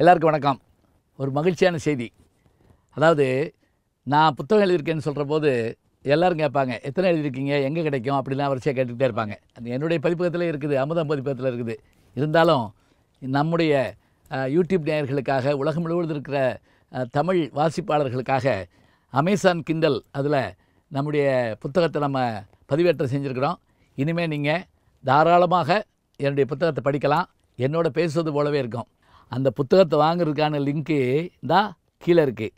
எல்லாருக்கும் வணக்கம். ஒரு மகிழ்ச்சியான செய்தி. அதாவது நான் புத்தகம் எழுதியிருக்கேன்னு சொல்கிற போது எல்லோரும் கேட்பாங்க, எத்தனை எழுதியிருக்கீங்க, எங்கே கிடைக்கும் அப்படிலாம் வரிசையாக கேட்டுக்கிட்டே இருப்பாங்க. அது என்னுடைய பதிப்பகத்தில் இருக்குது, அமுதம் பதிப்பகத்தில் இருக்குது. இருந்தாலும் நம்முடைய யூடியூப் நேயர்களுக்காக, உலகம் முழுவதும் இருக்கிற தமிழ் வாசிப்பாளர்களுக்காக அமேசான் கிண்டல் அதில் நம்முடைய புத்தகத்தை நம்ம பதிவேற்றம் செஞ்சுருக்கிறோம். இனிமேல் நீங்கள் தாராளமாக என்னுடைய புத்தகத்தை படிக்கலாம். என்னோட பேசுவது போலவே இருக்கும். அந்த புத்தகத்தை வாங்குறதுக்கான லிங்க்கு தான் கீழே இருக்குது.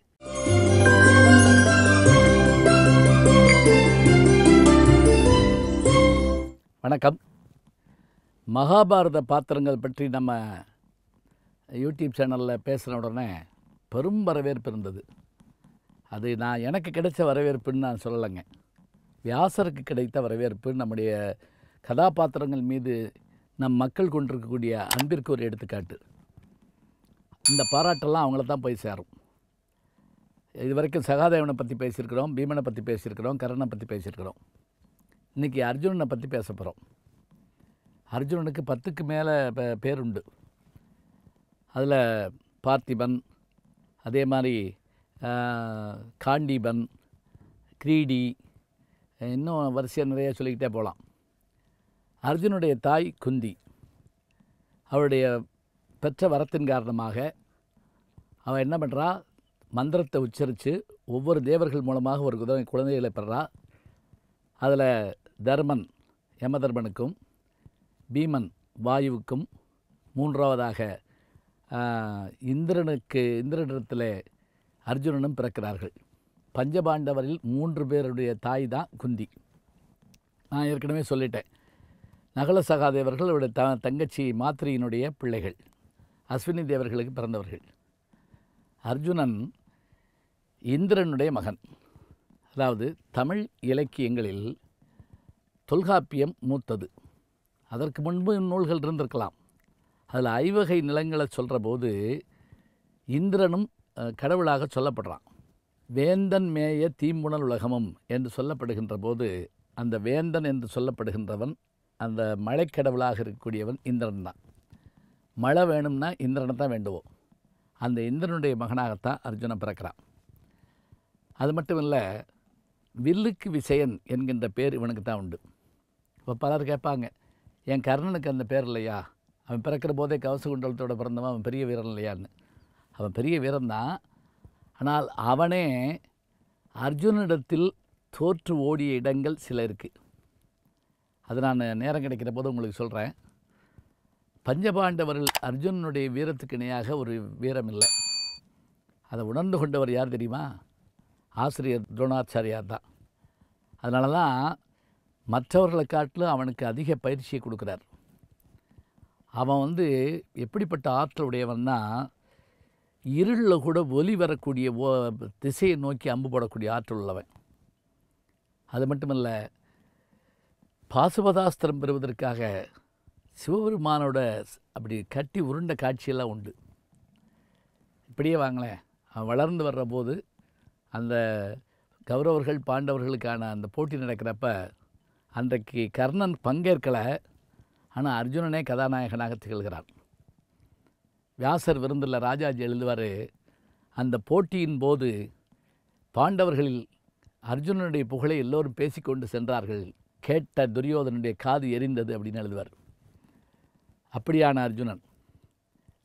வணக்கம். மகாபாரத பாத்திரங்கள் பற்றி நம்ம யூடியூப் சேனலில் பேசுகிற உடனே பெரும் வரவேற்பு இருந்தது. அது எனக்கு கிடைச்ச வரவேற்புன்னு நான் சொல்லலைங்க. வியாசருக்கு கிடைத்த வரவேற்பு நம்முடைய கதாபாத்திரங்கள் மீது நம் மக்கள் கொண்டிருக்கக்கூடிய அன்பிற்கு ஒரு எடுத்துக்காட்டு. இந்த பாராட்டெல்லாம் அவங்கள தான் போய் சேரும். இது வரைக்கும் சகாதேவனை பற்றி பேசியிருக்கிறோம், பீமனை பற்றி பேசியிருக்கிறோம், கர்ணனை பற்றி பேசியிருக்கிறோம். இன்றைக்கி அர்ஜுனனை பற்றி பேச போகிறோம். அர்ஜுனனுக்கு 10க்கு மேலே பேர் உண்டு. அதில் பார்த்திபன், அதே மாதிரி காண்டீபன், கிரீடி, இன்னும் வரிசையாக நிறைய சொல்லிக்கிட்டே போகலாம். அர்ஜுனுடைய தாய் குந்தி. அவருடைய பெற்ற வரத்தின் காரணமாக அவன் என்ன பண்ணுறா, மந்திரத்தை உச்சரித்து ஒவ்வொரு தேவர்கள் மூலமாக ஒரு குழந்தைகளை பெறா. அதில் தர்மன் யமதர்மனுக்கும், பீமன் வாயுவுக்கும், மூன்றாவதாக இந்திரனிடத்தில் அர்ஜுனனும் பிறக்கிறார்கள். பஞ்சபாண்டவரில் 3 பேருடைய தாய் தான் குந்தி. நான் ஏற்கனவே சொல்லிட்டேன். நகுல சகாதேவர்கள் அவருடைய தங்கச்சி மாத்ரியினுடைய பிள்ளைகள், அஸ்வினி தேவர்களுக்கு பிறந்தவர்கள். அர்ஜுனன் இந்திரனுடைய மகன். அதாவது தமிழ் இலக்கியங்களில் தொல்காப்பியம் மூத்தது. அதற்கு முன்பு நூல்கள் இருந்திருக்கலாம். அதில் ஐவகை நிலங்களை சொல்கிற போது இந்திரனும் கடவுளாக சொல்லப்படுறான். வேந்தன் மேய தீம்புணல் உலகமும் என்று சொல்லப்படுகின்ற போது அந்த வேந்தன் என்று சொல்லப்படுகின்றவன் அந்த மழைக்கடவுளாக இருக்கக்கூடியவன் இந்திரன் தான். மழை வேணும்னா இந்திரனை தான் வேண்டுவோம். அந்த இந்திரனுடைய மகனாகத்தான் அர்ஜுனன் பிறக்கிறான். அது மட்டும் இல்லை, வில்லுக்கு விசயன் என்கின்ற பேர் இவனுக்கு தான் உண்டு. இப்போ பலர் கேட்பாங்க, என் கர்ணனுக்கு அந்த பேர் இல்லையா, அவன் பிறக்கிற போதே கவச குண்டலத்தோடு பிறந்தவன், அவன் பெரிய வீரன் இல்லையான்னு. அவன் பெரிய வீரன் தான். ஆனால் அவனே அர்ஜுனிடத்தில் தோற்று ஓடிய இடங்கள் சில இருக்குது. அது நான் நேரம் கிடைக்கிற போது உங்களுக்கு சொல்கிறேன். பஞ்சபாண்டவர்கள் அர்ஜுனனுடைய வீரத்துக்கு இணையாக ஒரு வீரம் இல்லை. அதை உணர்ந்து கொண்டவர் யார் தெரியுமா? ஆசிரியர் துரோணாச்சாரியார் தான். அதனால தான் மற்றவர்களை காட்டிலும் அவனுக்கு அதிக பயிற்சியை கொடுக்குறார். அவன் எப்படிப்பட்ட ஆற்றல் உடையவன்னா, இருளில் கூட ஒலி வரக்கூடிய திசையை நோக்கி அம்பு போடக்கூடிய ஆற்றல் உள்ளவன். அது மட்டுமல்ல, பாசுபதாஸ்திரம் பெறுவதற்காக சிவபெருமானோட அப்படி கட்டி உருண்ட காட்சியெல்லாம் உண்டு. இப்படியே வாங்களேன், அவன் வளர்ந்து வர்ற போது அந்த கௌரவர்கள் பாண்டவர்களுக்கான அந்த போட்டி நடக்கிறப்ப அன்றைக்கு கர்ணன் பங்கேற்கலை. ஆனால் அர்ஜுனனே கதாநாயகனாக திகழ்கிறான். வியாசர் விருந்தில் ராஜாஜி எழுதுவார், அந்த போட்டியின் போது பாண்டவர்களில் அர்ஜுனனுடைய புகழை எல்லோரும் பேசிக்கொண்டு சென்றார்கள், கேட்ட துரியோதனுடைய காது எரிந்தது அப்படின்னு எழுதுவார். அப்படியான அர்ஜுனன்.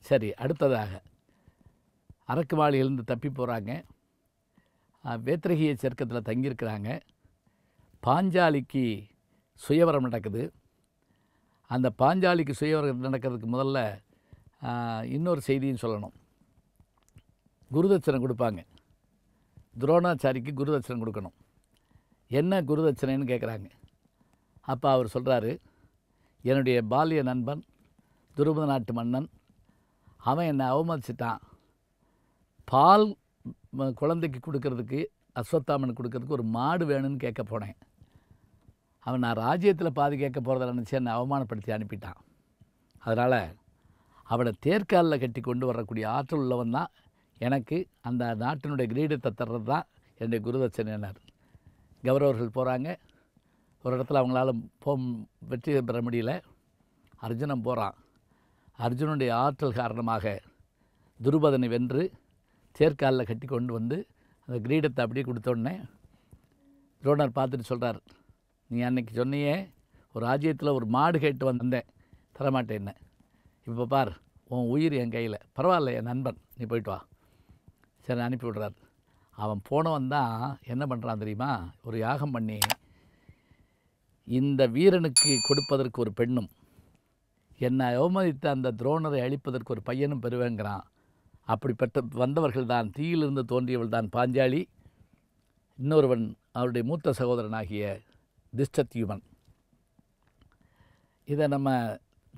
சரி, அடுத்ததாக அரக்குவாளியிலிருந்து தப்பி போகிறாங்க. வேத்திரகிய சர்க்கத்தில் தங்கியிருக்கிறாங்க. பாஞ்சாலிக்கு சுயவரம் நடக்குது. அந்த பாஞ்சாலிக்கு சுயவரம் நடக்கிறதுக்கு முதல்ல இன்னொரு செய்தியும் சொல்லணும். குருதட்சணை கொடுப்பாங்க. துரோணாச்சாரிக்கு குருதட்சணை கொடுக்கணும். என்ன குருதட்சணைன்னு கேட்குறாங்க. அப்போ அவர் சொல்கிறாரு, என்னுடைய பால்ய நண்பன் துருபத நாட்டு மன்னன், அவன் என்னை அவமதிச்சிட்டான். பால் குழந்தைக்கு கொடுக்கறதுக்கு, அஸ்வத்தாமனுக்கு கொடுக்கறதுக்கு ஒரு மாடு வேணும்னு கேட்க போனேன். அவன் நான் ராஜ்யத்தில் பாதி கேட்க போகிறத நினச்சி என்னை அவமானப்படுத்தி அனுப்பிட்டான். அதனால் அவனை தேர்காலில் கட்டி கொண்டு வரக்கூடிய ஆற்றல் உள்ளவன் தான் எனக்கு அந்த நாட்டினுடைய கிரீடத்தை தர்றது தான் என்னுடைய குருதட்சணையினர். கௌரவர்கள் போகிறாங்க. ஒரு இடத்துல அவங்களால வெற்றி பெற முடியல. அர்ஜுனன் போகிறான். அர்ஜுனனுடைய ஆற்றல் காரணமாக துருபதனை வென்று தேர்காலில் கட்டி கொண்டு வந்து அந்த கிரீடத்தை அப்படியே கொடுத்தோடனே துரோணர் பார்த்துட்டு சொல்கிறார், நீ அன்னைக்கு சொன்னியே ஒரு ராஜ்யத்தில் ஒரு மாடு கேட்டு வந்தேன், தரமாட்டேன்னு. இப்போ பார், உன் உயிர் என் கையில், பரவாயில்ல என் நண்பன், நீ போயிட்டு வா. சரி அனுப்பி விடுறார். அவன் போனவன் தான் என்ன பண்ணுறான் தெரியுமா, ஒரு யாகம் பண்ணி இந்த வீரனுக்கு கொடுப்பதற்கு ஒரு பெண்ணும், என்னை அவமதித்த அந்த துரோணரை அழிப்பதற்கு ஒரு பையனும் பெறுவேங்கிறான். அப்படிப்பட்ட வந்தவர்கள் தான், தீயிலிருந்து தோன்றியவள் தான் பாஞ்சாலி. இன்னொருவன் அவருடைய மூத்த சகோதரனாகிய திஷ்டத்யுமன். இதை நம்ம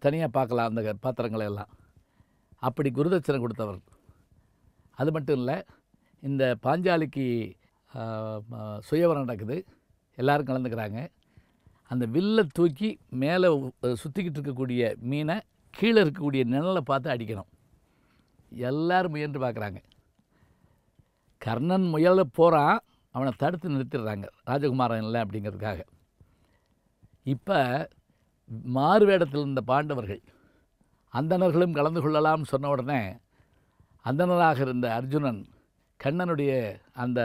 தனியாக பார்க்கலாம், அந்த பாத்திரங்களை எல்லாம். அப்படி குருதட்சணை கொடுத்தவர். அது மட்டும் இல்லை, இந்த பாஞ்சாலிக்கு சுயவரம் நடக்குது, எல்லோரும் கலந்துக்கிறாங்க. அந்த வில்லை தூக்கி மேலே சுற்றிக்கிட்டு இருக்கக்கூடிய மீனை கீழே இருக்கக்கூடிய நிழலை பார்த்து அடிக்கணும். எல்லோரும் முயன்று பார்க்குறாங்க. கர்ணன் முயல போகிறான், அவனை தடுத்து நிறுத்திடுறாங்க, ராஜகுமாரன் இல்லை அப்படிங்கிறதுக்காக. இப்போ மாறு வேடத்தில் இருந்த பாண்டவர்கள் அந்தணர்களும் கலந்து கொள்ளலாம்னு சொன்ன உடனே அந்தணராக இருந்த அர்ஜுனன் கண்ணனுடைய அந்த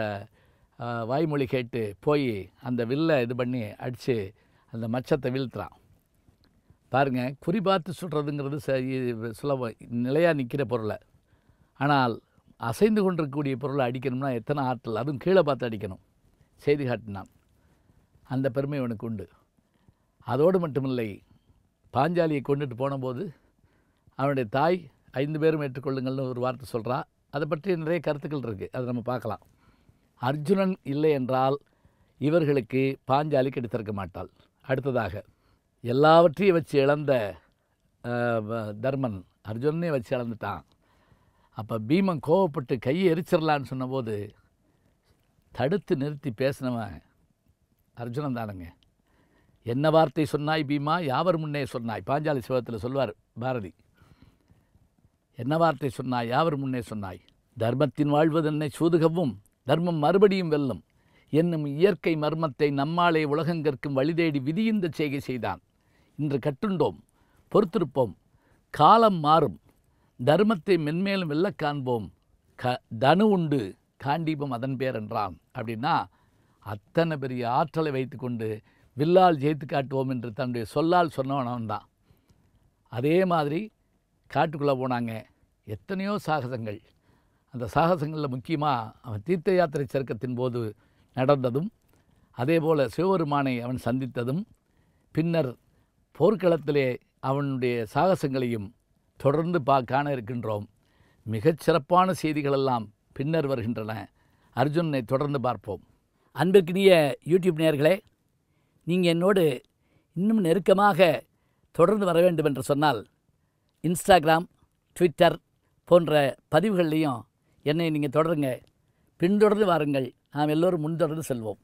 வாய்மொழி கேட்டு போய் அந்த வில்லை இது பண்ணி அடித்து அந்த மச்சத்தை வீழ்த்துறான். பாருங்கள், குறி பார்த்து சுடுறதுங்கிறது சுலபம், நிலையாக நிற்கிற பொருளை. ஆனால் அசைந்து கொண்டிருக்கக்கூடிய பொருளை அடிக்கணும்னா எத்தனை ஆற்றல், அதுவும் கீழே பார்த்து அடிக்கணும். செய்தி காட்டினான். அந்த பெருமை அவனுக்கு உண்டு. அதோடு மட்டுமில்லை, பாஞ்சாலியை கொண்டுட்டு போனபோது அவனுடைய தாய் 5 பேரும் ஏற்றுக்கொள்ளுங்கள்னு ஒரு வார்த்தை சொல்கிறா. அதை பற்றி நிறைய கருத்துக்கள் இருக்குது, அதை நம்ம பார்க்கலாம். அர்ஜுனன் இல்லை என்றால் இவர்களுக்கு பாஞ்சாலி கிடைத்திருக்க மாட்டாள். அடுத்ததாக, எல்லாவற்றையும் வச்சு இழந்த தர்மன் அர்ஜுனனே வச்சு இழந்துட்டான். அப்போ பீமன் கோவப்பட்டு கையை எரிச்சிடலான்னு சொன்னபோது தடுத்து நிறுத்தி பேசினவன் அர்ஜுனன் தானுங்க. என்ன வார்த்தை சொன்னாய் பீமா, யாவர் முன்னே சொன்னாய். பாஞ்சாலி சிவத்தில் சொல்வார் பாரதி. என்ன வார்த்தை சொன்னாய், யாவர் முன்னே சொன்னாய். தர்மத்தின் வாழ்வதென்னை சூதுகவும் தர்மம் மறுபடியும் வெல்லும் என்னும் இயற்கை மர்மத்தை நம்மாலே உலகங்கற்கும் வழிதேடி விதியுந்த செய்கை செய்தான். இன்று கட்டுண்டோம், பொறுத்திருப்போம், காலம் மாறும், தர்மத்தை மென்மேலும் வெல்ல காண்போம், தனு உண்டு காண்டீபம் அதன் பேர் என்றான். அப்படின்னா அத்தனை பெரிய ஆற்றலை வைத்து கொண்டு வில்லால் ஜெயித்து காட்டுவோம் என்று தன்னுடைய சொல்லால் சொன்னவன் தான். அதே மாதிரி காட்டுக்குள்ளே போனாங்க, எத்தனையோ சாகசங்கள். அந்த சாகசங்களில் முக்கியமாக அவன் தீர்த்த யாத்திரை சருக்கத்தின் போது நடந்ததும், அதே போல் சிவபெருமானை அவன் சந்தித்ததும், பின்னர் போர்க்களத்திலே அவனுடைய சாகசங்களையும் தொடர்ந்து காண இருக்கின்றோம். மிகச்சிறப்பான செய்திகளெல்லாம் பின்னர் வருகின்றன. அர்ஜுனனை தொடர்ந்து பார்ப்போம். அன்பிற்கினிய யூடியூப் நேயர்களே, நீங்கள் என்னோடு இன்னும் நெருக்கமாக தொடர்ந்து வர வேண்டும் என்று சொன்னால் இன்ஸ்டாகிராம், ட்விட்டர் போன்ற பதிவுகள்லையும் என்னை நீங்கள் தொடருங்க. பின்தொடர்ந்து வாருங்கள், நாம் எல்லோரும் முன்தொடர்ந்து செல்வோம்.